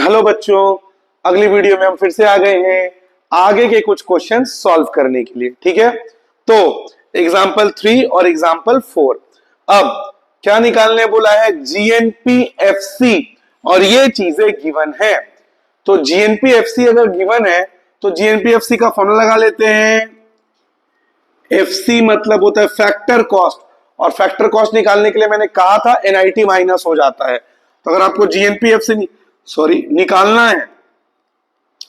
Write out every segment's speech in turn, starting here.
Hello बच्चों, अगली video में हम फिर से आ गए हैं आगे के कुछ क्वेश्चन सॉल्व करने के लिए। ठीक है, तो एग्जाम्पल 3 और एग्जाम्पल 4। अब क्या निकालने बोला है? जीएनपीएफसी, और ये चीजें गिवन है। तो जीएनपीएफसी अगर गिवन है तो जीएनपीएफसी का फॉर्मूला लगा लेते हैं। एफसी मतलब होता है फैक्टर कॉस्ट, और फैक्टर कॉस्ट निकालने के लिए मैंने कहा था एनआईटी माइनस हो जाता है। तो अगर आपको जीएनपीएफसी निकालना है,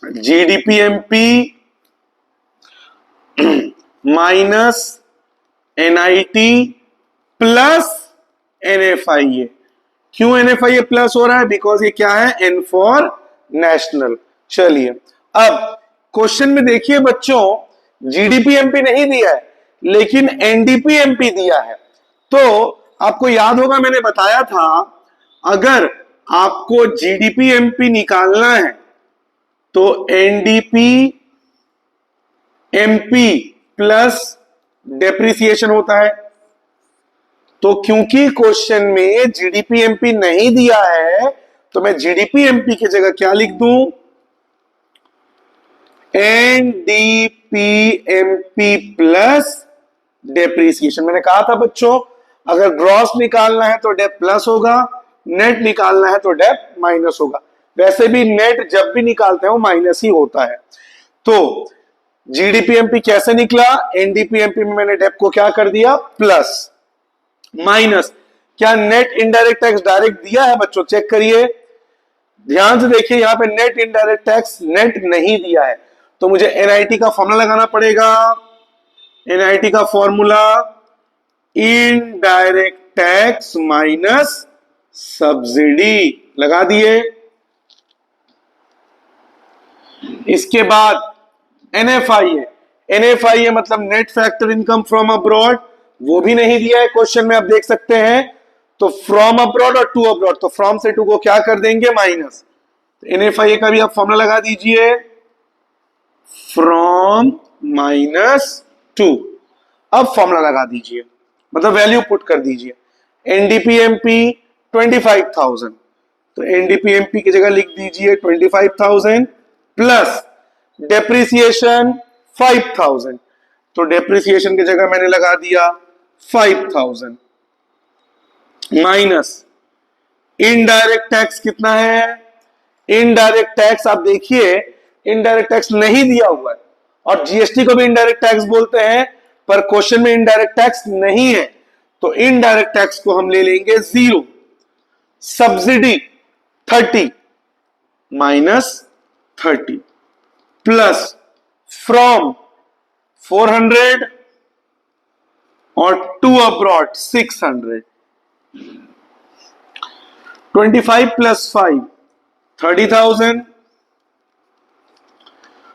GDPMP minus NIT plus NFIA. क्यों एनएफआईए प्लस हो रहा है? बिकॉज ये क्या है? N for national. चलिए अब क्वेश्चन में देखिए बच्चों, जीडीपीएमपी नहीं दिया है लेकिन एनडीपीएमपी दिया है। तो आपको याद होगा मैंने बताया था, अगर आपको जीडीपीएमपी निकालना है तो एनडीपी एमपी प्लस डेप्रिसिएशन होता है। तो क्योंकि क्वेश्चन में जीडीपीएमपी नहीं दिया है तो मैं जीडीपीएमपी की जगह क्या लिख दूं? एनडीपीएमपी प्लस डेप्रिसिएशन। मैंने कहा था बच्चों, अगर ग्रॉस निकालना है तो डेप प्लस होगा, नेट निकालना है तो डेप माइनस होगा। वैसे भी नेट जब भी निकालते हैं वो माइनस ही होता है। तो जीडीपीएमपी कैसे निकला? एनडीपीएमपी में मैंने डेप को क्या कर दिया? प्लस। माइनस। क्या नेट इनडायरेक्ट टैक्स डायरेक्ट दिया है बच्चों? चेक करिए, ध्यान से देखिए, यहां पे नेट इनडायरेक्ट टैक्स नेट नहीं दिया है। तो मुझे एनआईटी का फॉर्मूला लगाना पड़ेगा। एनआईटी का formula indirect tax minus subsidy, लगा दिए। इसके बाद एनएफआईए। एनएफआईए मतलब net factor income from abroad, वो भी नहीं दिया है क्वेश्चन में, आप देख सकते हैं। तो फ्रॉम अब्रॉड और टू अब्रॉड, तो फ्रॉम से टू को क्या कर देंगे? माइनस। एनएफआईए का भी आप फॉर्मूला लगा दीजिए, फ्रॉम माइनस टू। अब फॉर्मूला लगा दीजिए, मतलब वैल्यू पुट कर दीजिए। एनडीपीएमपी 25,000, तो एनडीपीएमपी की जगह लिख दीजिए 25,000 प्लस डेप्रिसिएशन 5,000, तो डेप्रिसिएशन की जगह मैंने लगा दिया 5,000 माइनस इनडायरेक्ट टैक्स कितना है? इनडायरेक्ट टैक्स आप देखिए, इनडायरेक्ट टैक्स नहीं दिया हुआ है, और जीएसटी को भी इनडायरेक्ट टैक्स बोलते हैं, पर क्वेश्चन में इनडायरेक्ट टैक्स नहीं है। तो इनडायरेक्ट टैक्स को हम ले लेंगे 0। सब्सिडी 30 माइनस 30 प्लस फ्रॉम 400 और टू अब्रॉड 600। 25 प्लस 5 30,000,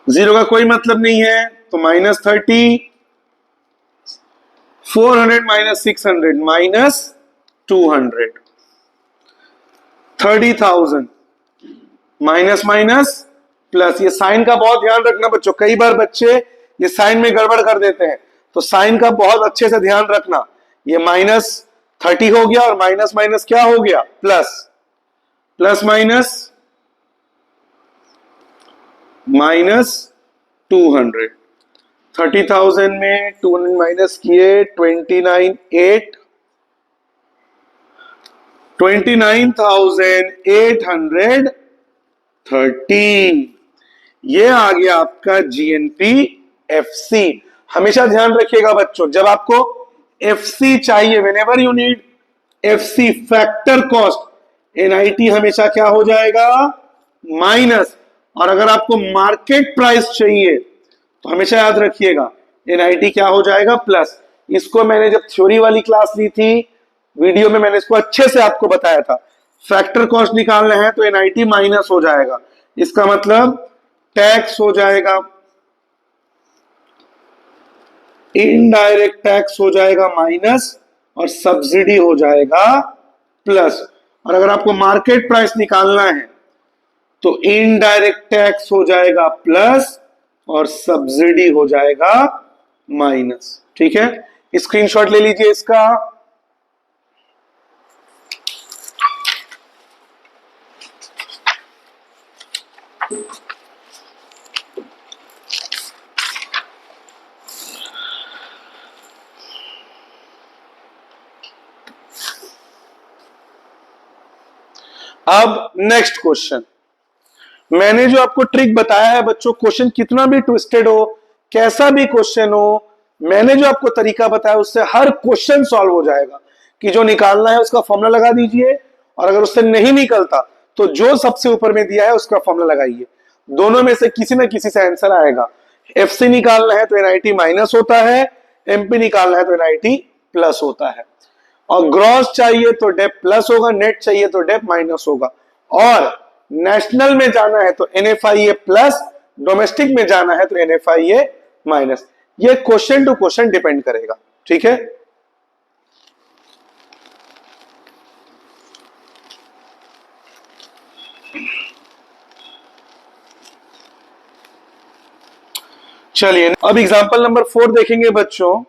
जीरो का कोई मतलब नहीं है तो minus 30, 400 minus 600 minus 200, 30,000 minus minus plus. ये साइन का बहुत ध्यान रखना बच्चों, कई बार बच्चे ये साइन में गड़बड़ कर देते हैं, तो साइन का बहुत अच्छे से ध्यान रखना। ये माइनस 30 हो गया और माइनस माइनस क्या हो गया? प्लस। प्लस माइनस माइनस 200, 30,000 में 200 माइनस किए 29,830। ये आ गया आपका जीएनपीएफसी। हमेशा ध्यान रखिएगा बच्चों, जब आपको एफसी चाहिए, whenever you need FC factor cost, NIT हमेशा क्या हो जाएगा? माइनस। और अगर आपको मार्केट प्राइस चाहिए तो हमेशा याद रखिएगा एनआईटी क्या हो जाएगा? प्लस। इसको मैंने जब थ्योरी वाली क्लास ली थी, वीडियो में मैंने इसको अच्छे से आपको बताया था। फैक्टर कॉस्ट निकालना है तो एनआईटी माइनस हो जाएगा, इसका मतलब टैक्स हो जाएगा, इनडायरेक्ट टैक्स हो जाएगा माइनस, और सब्सिडी हो जाएगा प्लस। और अगर आपको मार्केट प्राइस निकालना है तो इनडायरेक्ट टैक्स हो जाएगा प्लस और सब्सिडी हो जाएगा माइनस। ठीक है, स्क्रीनशॉट ले लीजिए इसका। अब नेक्स्ट क्वेश्चन, मैंने जो आपको ट्रिक बताया है बच्चों, क्वेश्चन कितना भी ट्विस्टेड हो, कैसा भी क्वेश्चन हो, मैंने जो आपको तरीका बताया उससे हर क्वेश्चन सॉल्व हो जाएगा। कि जो निकालना है उसका फॉर्मूला लगा दीजिए, और अगर उससे नहीं निकलता तो जो सबसे ऊपर में दिया है उसका फॉर्मूला लगाइए। दोनों में से किसी ना किसी से आंसर आएगा। एफसी निकालना है तो एनआईटी माइनस होता है, एमपी निकालना है तो एनआईटी प्लस होता है। और ग्रॉस चाहिए तो डेप प्लस होगा, नेट चाहिए तो डेप माइनस होगा। और नेशनल में जाना है तो एनएफआईए प्लस, डोमेस्टिक में जाना है तो एनएफआईए माइनस। ये क्वेश्चन टू क्वेश्चन डिपेंड करेगा। ठीक है, चलिए अब एग्जांपल नंबर 4 देखेंगे बच्चों।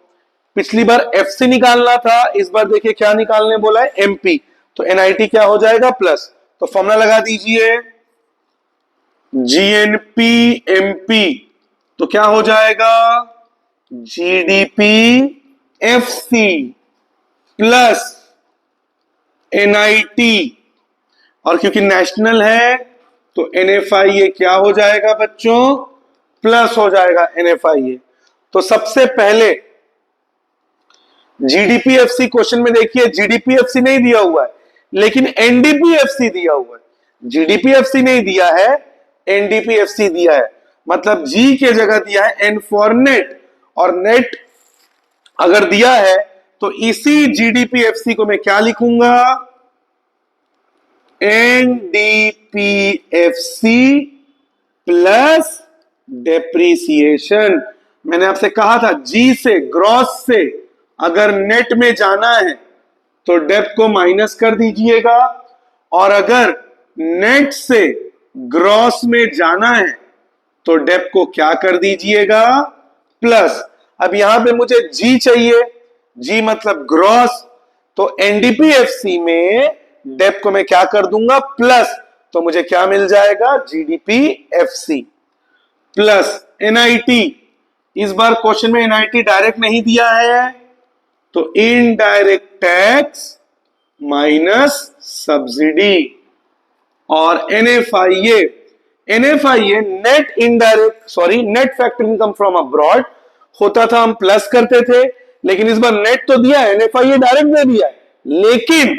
पिछली बार एफसी निकालना था, इस बार देखिए क्या निकालने बोला है, एमपी। तो एनआईटी क्या हो जाएगा, प्लस। तो फॉर्मूला लगा दीजिए, जीएनपी एमपी तो क्या हो जाएगा, जीडीपी एफसी प्लस एनआईटी, और क्योंकि नेशनल है तो एनएफआईए क्या हो जाएगा बच्चों, प्लस हो जाएगा एनएफआईए। तो सबसे पहले जीडीपीएफसी क्वेश्चन में देखिए, जीडीपीएफसी नहीं दिया हुआ है लेकिन एनडीपीएफसी दिया हुआ है। जीडीपीएफसी नहीं दिया है, एनडीपीएफसी दिया है। मतलब जी के जगह दिया है एन फॉर नेट, और नेट अगर दिया है तो इसी जीडीपीएफसी को मैं क्या लिखूंगा, एनडीपीएफसी प्लस डेप्रीसिएशन। मैंने आपसे कहा था जी से, ग्रॉस से अगर नेट में जाना है तो डेप को माइनस कर दीजिएगा, और अगर नेट से ग्रॉस में जाना है तो डेप को क्या कर दीजिएगा, प्लस। अब यहां पे मुझे जी चाहिए, जी मतलब ग्रॉस, तो एनडीपीएफसी में डेप को मैं क्या कर दूंगा, प्लस। तो मुझे क्या मिल जाएगा, जीडीपीएफसी प्लस एनआईटी। इस बार क्वेश्चन में एनआईटी डायरेक्ट नहीं दिया है तो इनडायरेक्ट टैक्स माइनस सब्सिडी, और NFIA, NFIA net indirect sorry net factor income from abroad होता था, हम प्लस करते थे, लेकिन इस बार नेट तो दिया है, एनएफआईए डायरेक्ट दे दिया है, लेकिन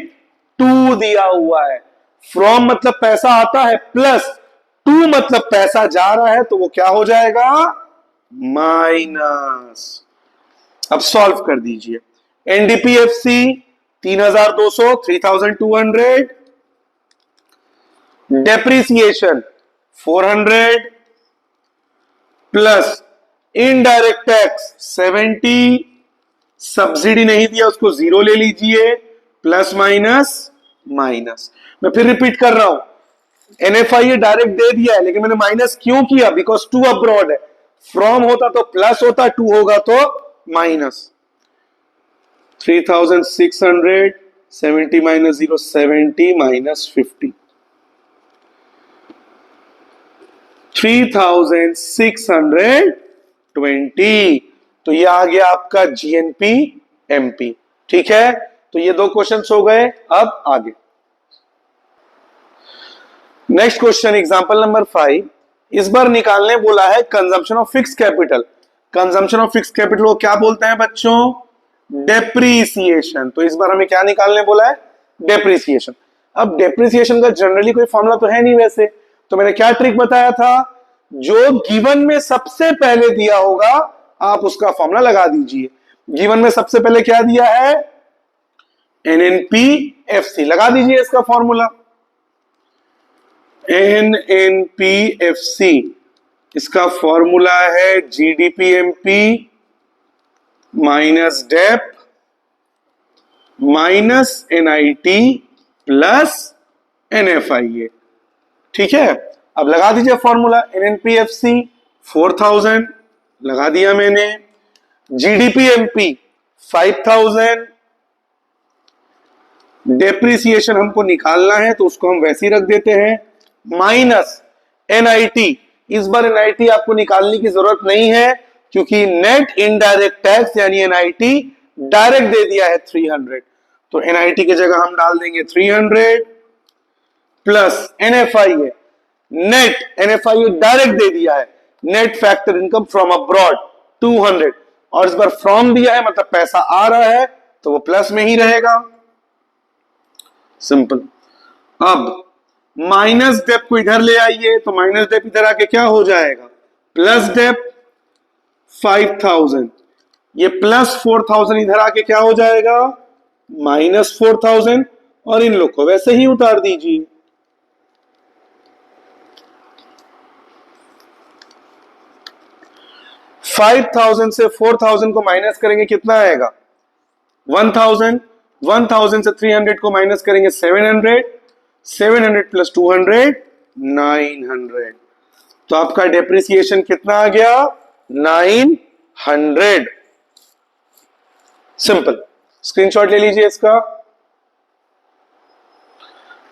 टू दिया हुआ है। फ्रॉम मतलब पैसा आता है, प्लस टू मतलब पैसा जा रहा है, तो वो क्या हो जाएगा, माइनस। अब सॉल्व कर दीजिए, NDPFC 3200, 3200, depreciation 400 plus indirect tax 70, subsidy नहीं दिया उसको जीरो ले लीजिए, प्लस माइनस माइनस। मैं फिर रिपीट कर रहा हूं, एनएफआईए डायरेक्ट दे दिया है लेकिन मैंने माइनस क्यों किया, बिकॉज टू अब्रॉड है। फ्रॉम होता तो प्लस होता, टू होगा तो माइनस। 3600, 70 minus 0, 70 minus 50, 3620। तो ये आ गया आपका जीएनपी एमपी। ठीक है, तो ये दो क्वेश्चंस हो गए। अब आगे नेक्स्ट क्वेश्चन, एग्जांपल नंबर 5। इस बार निकालने बोला है consumption of fix capital. Consumption of fix capital को क्या बोलते हैं बच्चों, डेप्रीसिएशन। तो इस बार हमें क्या निकालने बोला है, डेप्रीसिएशन। अब डेप्रीसिएशन का जनरली कोई फॉर्मूला तो है नहीं वैसे, तो मैंने क्या ट्रिक बताया था, जो गिवन में सबसे पहले दिया होगा आप उसका फॉर्मूला लगा दीजिए। गिवन में सबसे पहले क्या दिया है, एनएनपीएफसी, लगा दीजिए इसका फॉर्मूला, एनएनपीएफसी। इसका फॉर्मूला है GDPMP minus dep minus NIT plus NFIA. ठीक है, अब लगा दीजिए फॉर्मूला, एनएनपीएफसी 4000 लगा दिया मैंने, जीडीपीएमपी 5000, डेप्रीसिएशन हमको निकालना है तो उसको हम वैसे ही रख देते हैं, माइनस एनआईटी, इस बार एनआईटी आपको निकालने की जरूरत नहीं है क्योंकि नेट इनडायरेक्ट टैक्स यानी एनआईटी डायरेक्ट दे दिया है 300। तो एनआईटी की जगह हम डाल देंगे 300 प्लस एनएफआई है, नेट एनएफआई डायरेक्ट दे दिया है, net factor income from abroad 200, और इस बार फ्रॉम दिया है मतलब पैसा आ रहा है तो वो प्लस में ही रहेगा। सिंपल। अब माइनस डेप को इधर ले आइए, तो माइनस डेप इधर आके क्या हो जाएगा, प्लस डेप 5000, ये प्लस 4000 इधर आके क्या हो जाएगा, माइनस 4000, और इन लोग को वैसे ही उतार दीजिए। फाइव 5000 से 4000 को माइनस करेंगे कितना आएगा, 1000, 1000 से 300 को माइनस करेंगे 700, 700 प्लस 200 900, तो आपका डेप्रिसिएशन कितना आ गया, 900। सिंपल। स्क्रीनशॉट ले लीजिए इसका।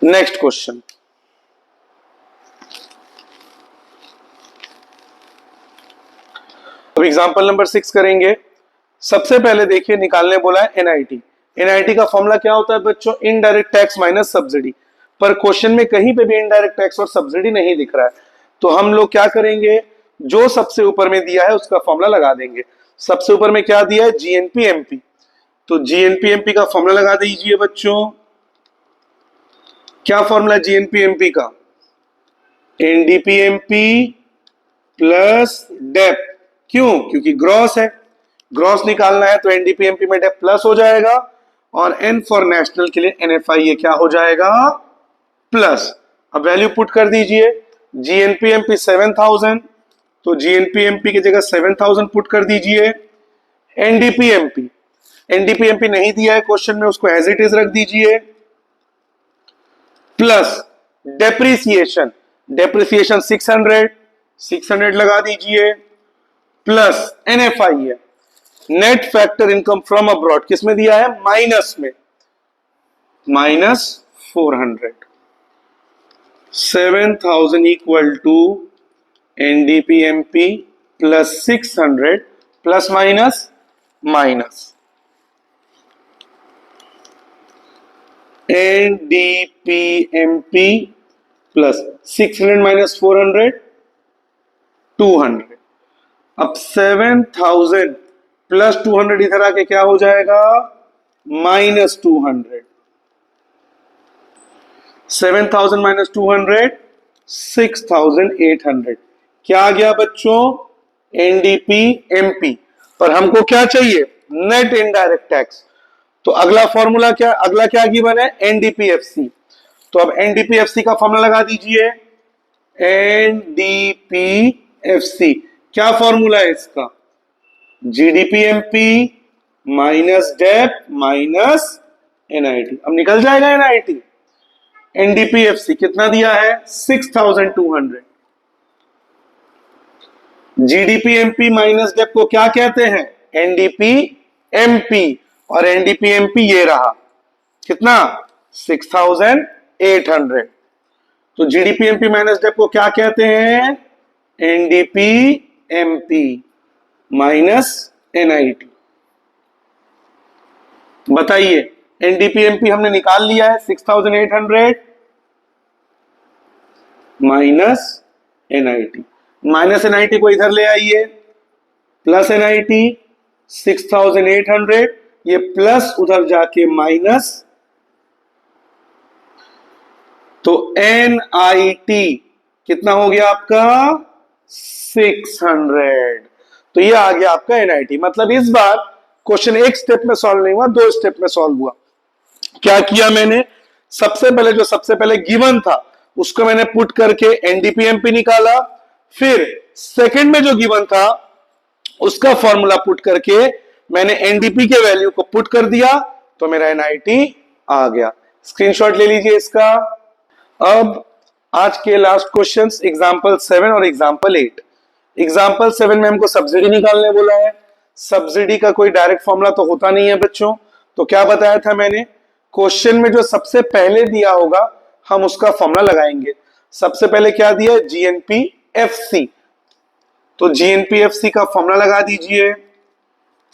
नेक्स्ट क्वेश्चन, अब एग्जांपल नंबर 6 करेंगे। सबसे पहले देखिए निकालने बोला है एनआईटी। एनआईटी का फॉर्मूला क्या होता है बच्चों, इनडायरेक्ट टैक्स माइनस सब्सिडी, पर क्वेश्चन में कहीं पे भी इनडायरेक्ट टैक्स और सब्सिडी नहीं दिख रहा है, तो हम लोग क्या करेंगे, जो सबसे ऊपर में दिया है उसका फॉर्मूला लगा देंगे। सबसे ऊपर में क्या दिया है, जीएनपी एमपी, तो जीएनपी एमपी का फॉर्मूला लगा दीजिए बच्चों। क्या फॉर्मूला जीएनपी एमपी का, एनडीपी एमपी प्लस डेप, क्यों, क्योंकि ग्रॉस है, ग्रॉस निकालना है तो एनडीपीएमपी में डेप प्लस हो जाएगा, और एन फॉर नेशनल के लिए एनएफआई ये क्या हो जाएगा, प्लस। अब वैल्यू पुट कर दीजिए, जीएनपीएमपी 7000, तो जीएनपीएमपी की जगह 7000 पुट कर दीजिए। एनडीपीएमपी, एनडीपीएमपी नहीं दिया है क्वेश्चन में, उसको एज इट इज रख दीजिए, प्लस डेप्रिसिएशन, डेप्रिसिएशन 600, 600 लगा दीजिए, प्लस एनएफआई है, net factor income from abroad, किसमें दिया है, माइनस में, minus 400, 7000 equal to NDPMP plus 600 plus minus minus, NDPMP plus 600 minus 400 200। अब 7000 प्लस 200 इधर आके क्या हो जाएगा, माइनस 200, 7000 माइनस 200 6800, क्या आ गया बच्चों, एनडीपी एमपी, पर हमको क्या चाहिए, नेट इनडायरेक्ट टैक्स, तो अगला फॉर्मूला क्या, अगला क्या गिवन है, एनडीपीएफसी, तो अब एनडीपीएफसी का फॉर्मूला लगा दीजिए, एनडीपीएफसी क्या फॉर्मूला है इसका, GDPMP minus dep minus NIT, अब निकल जाएगा एनआईटी। एनडीपीएफसी कितना दिया है, 6200, जीडीपीएमपी माइनस डेप को क्या कहते हैं, एनडीपीएमपी, और एनडीपीएमपी ये रहा कितना, 6800, तो जीडीपीएमपी माइनस डेप को क्या कहते हैं, एनडीपीएमपी माइनस एनआईटी। बताइए, एनडीपीएमपी हमने निकाल लिया है 6800 माइनस एनआईटी, माइनस एनआईटी को इधर ले आइए, प्लस एनआईटी 6800, ये प्लस उधर जाके माइनस, तो एनआईटी कितना हो गया आपका, 600, तो ये आ गया आपका एनआईटी। मतलब इस बार क्वेश्चन एक स्टेप में सॉल्व नहीं हुआ, दो स्टेप में सॉल्व हुआ। क्या किया मैंने, सबसे पहले जो सबसे पहले गिवन था उसको मैंने पुट करके एनडीपीएमपी निकाला, फिर सेकंड में जो गिवन था उसका फॉर्मूला पुट करके मैंने एनडीपी के वैल्यू को पुट कर दिया, तो मेरा एनआईटी आ गया। स्क्रीनशॉट ले लीजिए इसका। अब आज के लास्ट क्वेश्चंस एग्जांपल 7 और एग्जांपल 8। एग्जांपल 7 में हमको सब्सिडी निकालने बोला है। सब्सिडी का कोई डायरेक्ट फॉर्मूला तो होता नहीं है बच्चों, तो क्या बताया था मैंने, क्वेश्चन में जो सबसे पहले दिया होगा हम उसका फॉर्मूला लगाएंगे। सबसे पहले क्या दिया है, जीएनपीएफसी। तो जीएनपीएफसी का फॉर्मूला लगा दीजिए,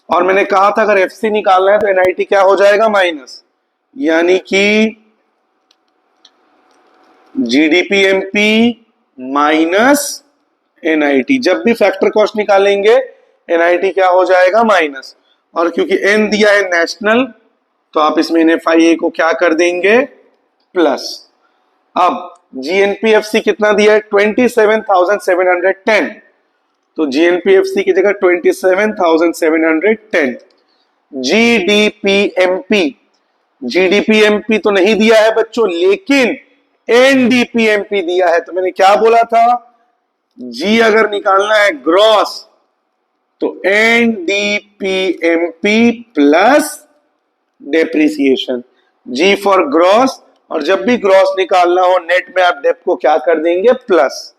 और मैंने कहा था अगर एफसी निकालना है तो एनआईटी क्या हो जाएगा, माइनस, यानी कि जीडीपीएमपी माइनस एनआईटी। जब भी फैक्टर कॉस्ट निकालेंगे एनआईटी क्या हो जाएगा, माइनस। और क्योंकि एन दिया है नेशनल, तो आप इसमें एनएफआईए को क्या कर देंगे, प्लस। अब जीएनपीएफसी कितना दिया है, 27,710। तो जीएनपीएफसी की जगह 27,710। जीडीपीएमपी, जीडीपीएमपी तो नहीं दिया है बच्चों, लेकिन एनडीपीएमपी दिया है। तो मैंने क्या बोला था, जी अगर निकालना है ग्रॉस तो NDPMP plus depreciation, G for gross. और जब भी ग्रॉस निकालना हो नेट में आप डेप को क्या कर देंगे, प्लस,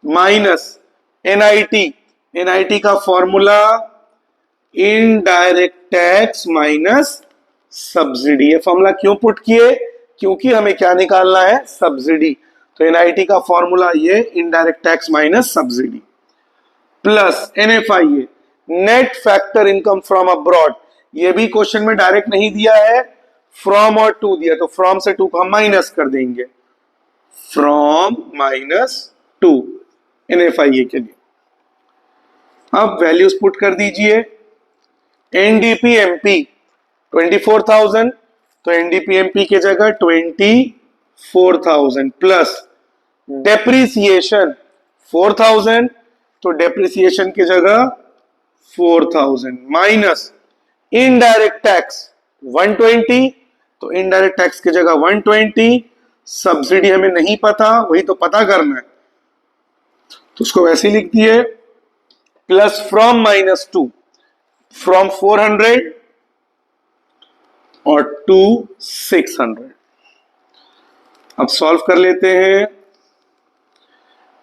माइनस एनआईटी। एनआईटी का formula indirect tax minus subsidy. ये फॉर्मूला क्यों पुट किए, क्योंकि हमें क्या निकालना है, सब्सिडी। तो एनआईटी का फॉर्मूला ये indirect tax minus subsidy, plus NFIA net factor income from abroad. ये भी क्वेश्चन में डायरेक्ट नहीं दिया है, फ्रॉम और टू दिया, तो फ्रॉम से टू को हम माइनस कर देंगे, फ्रॉम माइनस टू एनएफआईए के लिए। अब वैल्यूज पुट कर दीजिए, एनडीपीएमपी 24,000, तो एनडीपीएमपी की जगह 24,000 प्लस डेप्रिसिएशन 4,000, तो डेप्रिसिएशन की जगह 4,000 माइनस इनडायरेक्ट टैक्स 120, तो इनडायरेक्ट टैक्स की जगह 120। सब्सिडी हमें नहीं पता, वही तो पता करना है, तो उसको वैसे ही लिख दिए, plus from minus two, from 400 और टू 600। अब सॉल्व कर लेते हैं,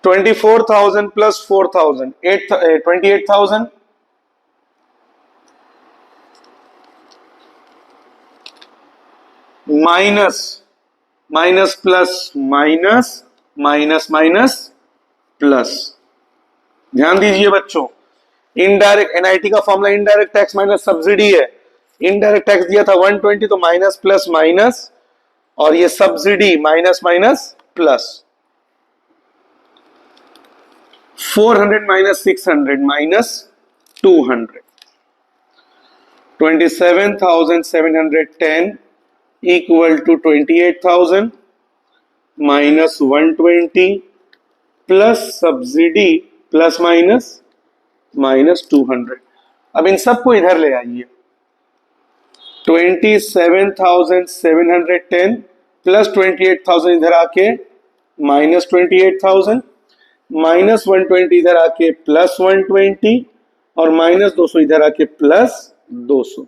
24,000 plus 4,000 28,000, minus minus plus minus minus minus plus. ध्यान दीजिए बच्चों, इनडायरेक्ट एनआईटी का formula indirect tax minus subsidy है। इनडायरेक्ट टैक्स दिया था 120, तो माइनस प्लस माइनस, और ये subsidy minus minus plus. 400 minus 600 minus 200, 27,710 equal to 28,000 minus 120 plus subsidy plus minus minus 200। अब इन सबको इधर ले आइए, 27,710 प्लस 28,000 इधर आके माइनस 28,000, माइनस 120 इधर आके प्लस 120, और माइनस 200 इधर आके प्लस 200,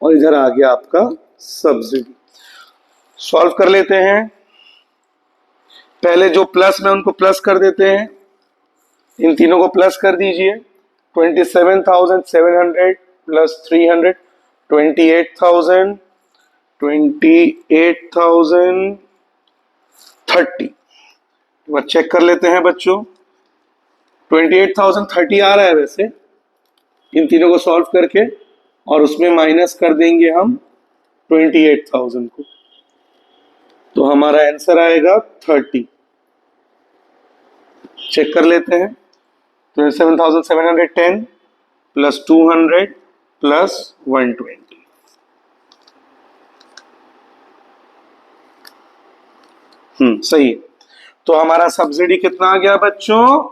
और इधर आ गया आपका सब्सिडी। सॉल्व कर लेते हैं, पहले जो प्लस में उनको प्लस कर देते हैं, इन तीनों को प्लस कर दीजिए, 27,700 प्लस 300 28,000 28,030। बार चेक कर लेते हैं बच्चों, 28,030 आ रहा है वैसे इन तीनों को सॉल्व करके, और उसमें माइनस कर देंगे हम 28,000 को, तो हमारा आंसर आएगा 30। चेक कर लेते हैं, 27,710 प्लस 200 प्लस 120, सही है। तो हमारा सब्सिडी कितना आ गया बच्चों,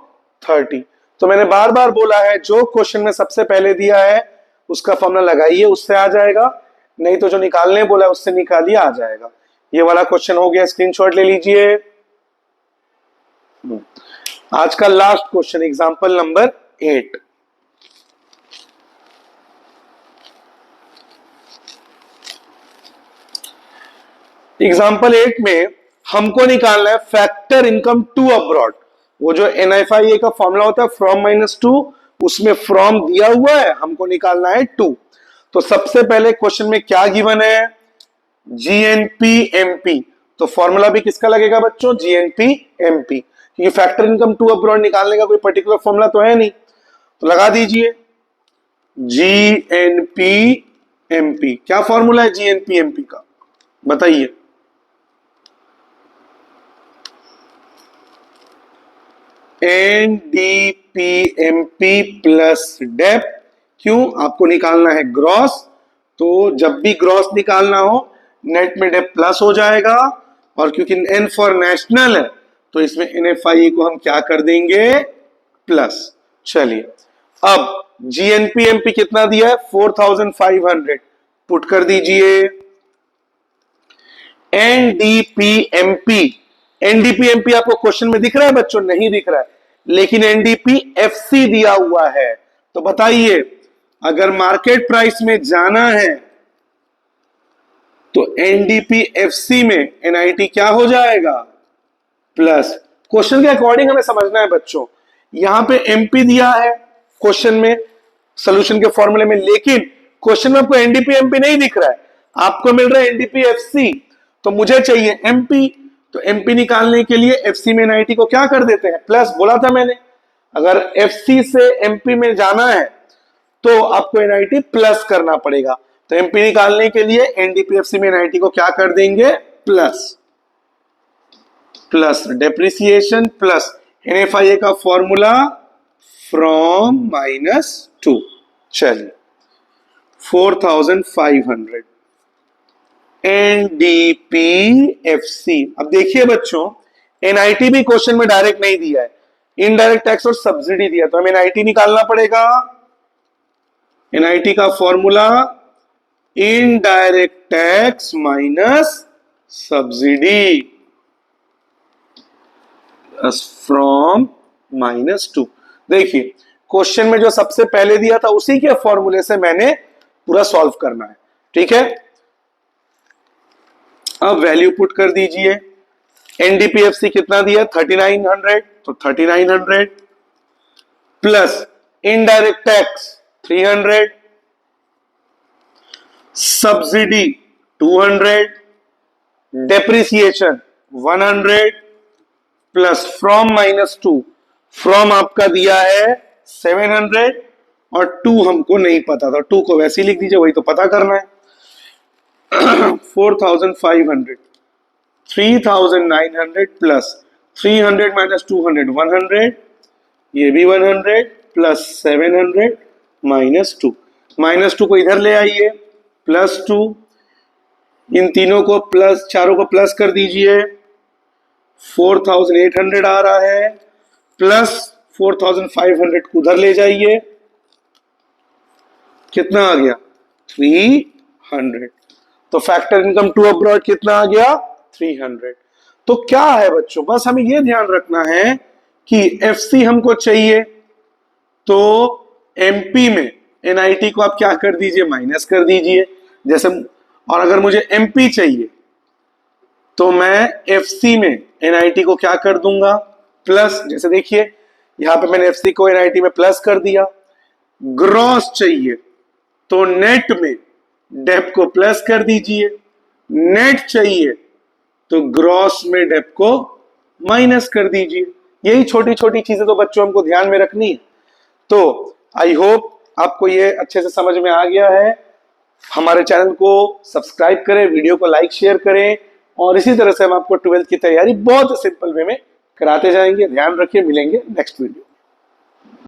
30। तो मैंने बार बार बोला है, जो क्वेश्चन में सबसे पहले दिया है उसका फॉर्मूला लगाइए, उससे आ जाएगा, नहीं तो जो निकालने बोला है उससे निकालिए, आ जाएगा। ये वाला क्वेश्चन हो गया, स्क्रीनशॉट ले लीजिए। आज का last question, example number 8। Example 8 में हमको निकालना है फैक्टर इनकम टू अब्रॉड। वो जो एनएफआईए का फॉर्मूला होता है फ्रॉम माइनस टू, उसमें फ्रॉम दिया हुआ है, हमको निकालना है टू। तो सबसे पहले क्वेश्चन में क्या गिवन है, जीएनपीएमपी, तो फॉर्मूला भी किसका लगेगा बच्चों, जीएनपी एमपी, क्योंकि फैक्टर इनकम टू अब्रॉड निकालने का कोई पर्टिकुलर फॉर्मूला तो है नहीं, तो लगा दीजिए जीएनपी एमपी। क्या फॉर्मूला है जीएनपी एमपी का, बताइए। एनडीपीएमपी प्लस डेप, क्यों, आपको निकालना है ग्रॉस, तो जब भी ग्रॉस निकालना हो नेट में डेप प्लस हो जाएगा, और क्योंकि एन फॉर नेशनल है तो इसमें एनएफआई को हम क्या कर देंगे, प्लस। चलिए अब जीएनपीएमपी कितना दिया है, 4500, पुट कर दीजिए। एनडीपीएमपी, एनडीपीएमपी आपको क्वेश्चन में दिख रहा है बच्चों, नहीं दिख रहा है, लेकिन एनडीपीएफसी दिया हुआ है, तो बताइए अगर मार्केट प्राइस में जाना है तो एनडीपीएफसी में एनआईटी क्या हो जाएगा, प्लस। क्वेश्चन के अकॉर्डिंग हमें समझना है बच्चों, यहां पे एमपी दिया है क्वेश्चन में, सॉल्यूशन के फॉर्मूले में, लेकिन क्वेश्चन में आपको एनडीपीएमपी नहीं दिख रहा है, आपको मिल रहा है एनडीपीएफसी, तो मुझे चाहिए एमपी, तो एमपी निकालने के लिए एफसी में एनआईटी को क्या कर देते हैं, प्लस। बोला था मैंने अगर एफसी से एमपी में जाना है तो आपको एनआईटी प्लस करना पड़ेगा, तो एमपी निकालने के लिए एनडीपीएफसी में एनआईटी को क्या कर देंगे, plus. Plus depreciation plus NFIA का फॉर्मूला फ्रॉम -2, चलिए 4500 एनडीपीएफसी। अब देखिए बच्चों, एनआईटी भी क्वेश्चन में डायरेक्ट नहीं दिया है, इनडायरेक्ट टैक्स और सब्सिडी दिया, तो हमें एनआईटी निकालना पड़ेगा। एनआईटी का formula indirect tax minus subsidy from -2। देखिए क्वेश्चन में जो सबसे पहले दिया था उसी के फॉर्मूले से मैंने पूरा सॉल्व करना है, ठीक है। अब वैल्यू पुट कर दीजिए, एनडीपीएफसी कितना दिया, 3900, तो 3900 plus indirect tax 300, subsidy 200, depreciation 100 plus from -2, from आपका दिया है 700 और 2 हमको नहीं पता था, 2 को वैसे ही लिख दीजिए, वही तो पता करना है। 4500, 3900 प्लस 300 माइनस 200 100, ये भी 100 प्लस 700 -2, -2 को इधर ले आइए, +2, इन तीनों को प्लस, चारों को प्लस कर दीजिए, 4800 आ रहा है, प्लस 4500 को उधर ले जाइए, कितना आ गया, 300। तो फैक्टर इनकम टू अब्रॉड कितना आ गया, 300। तो क्या है बच्चों, बस हमें यह ध्यान रखना है कि एफसी हमको चाहिए, तो एमपी में एनआईटी को आप क्या कर दीजिए, माइनस कर दीजिए जैसे, और अगर मुझे एमपी चाहिए तो मैं एफसी में एनआईटी को क्या कर दूंगा, प्लस। जैसे देखिए यहां पे मैंने एफसी को एनआईटी में प्लस कर दिया। ग्रॉस चाहिए तो नेट में डेप को प्लस कर दीजिए, नेट चाहिए तो ग्रॉस में डेप को माइनस कर दीजिए। यही छोटी छोटी चीजें तो बच्चों हमको ध्यान में रखनी है। तो आई होप आपको ये अच्छे से समझ में आ गया है। हमारे चैनल को सब्सक्राइब करें, वीडियो को लाइक शेयर करें, और इसी तरह से हम आपको 12th की तैयारी बहुत सिंपल वे में कराते जाएंगे। ध्यान रखिए, मिलेंगे नेक्स्ट वीडियो।